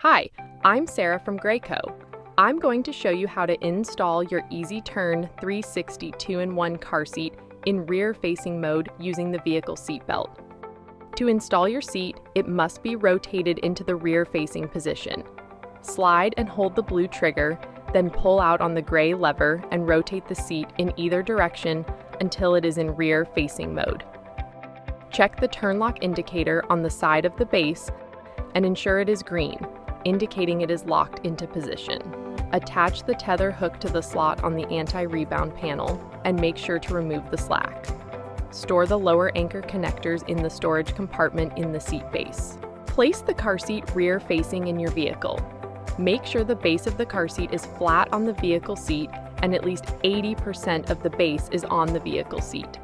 Hi, I'm Sarah from Graco. I'm going to show you how to install your EasyTurn 360 2-in-1 car seat in rear-facing mode using the vehicle seat belt. To install your seat, it must be rotated into the rear-facing position. Slide and hold the blue trigger, then pull out on the gray lever and rotate the seat in either direction until it is in rear-facing mode. Check the turn lock indicator on the side of the base and ensure it is green, indicating it is locked into position. Attach the tether hook to the slot on the anti-rebound panel and make sure to remove the slack. Store the lower anchor connectors in the storage compartment in the seat base. Place the car seat rear-facing in your vehicle. Make sure the base of the car seat is flat on the vehicle seat and at least 80% of the base is on the vehicle seat.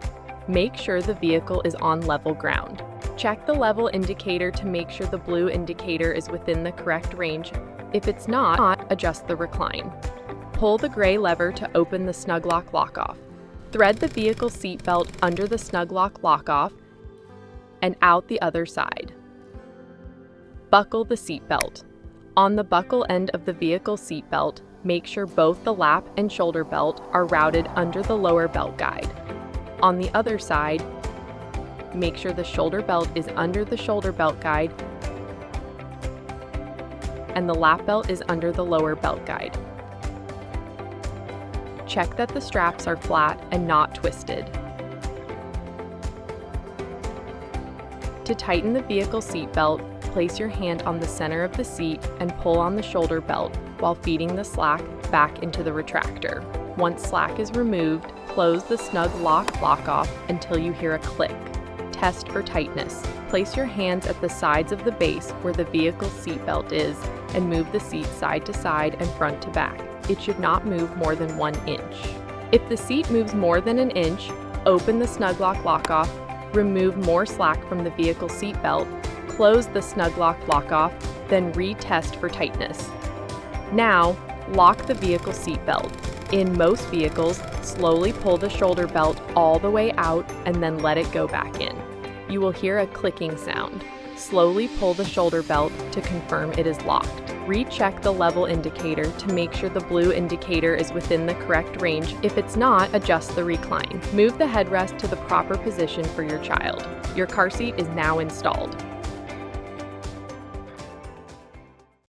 Make sure the vehicle is on level ground. Check the level indicator to make sure the blue indicator is within the correct range. If it's not, adjust the recline. Pull the gray lever to open the snug lock lock-off. Thread the vehicle seat belt under the snug lock lock-off and out the other side. Buckle the seat belt. On the buckle end of the vehicle seat belt, make sure both the lap and shoulder belt are routed under the lower belt guide. On the other side, make sure the shoulder belt is under the shoulder belt guide and the lap belt is under the lower belt guide. Check that the straps are flat and not twisted. To tighten the vehicle seat belt, place your hand on the center of the seat and pull on the shoulder belt while feeding the slack back into the retractor. Once slack is removed, close the snug lock lock-off until you hear a click. Test for tightness. Place your hands at the sides of the base where the vehicle seat belt is and move the seat side to side and front to back. It should not move more than 1 inch. If the seat moves more than an inch, open the snug lock lock-off, remove more slack from the vehicle seat belt, close the snug lock lock-off, then retest for tightness. Now, lock the vehicle seat belt. In most vehicles, slowly pull the shoulder belt all the way out and then let it go back in. You will hear a clicking sound. Slowly pull the shoulder belt to confirm it is locked. Recheck the level indicator to make sure the blue indicator is within the correct range. If it's not, adjust the recline. Move the headrest to the proper position for your child. Your car seat is now installed.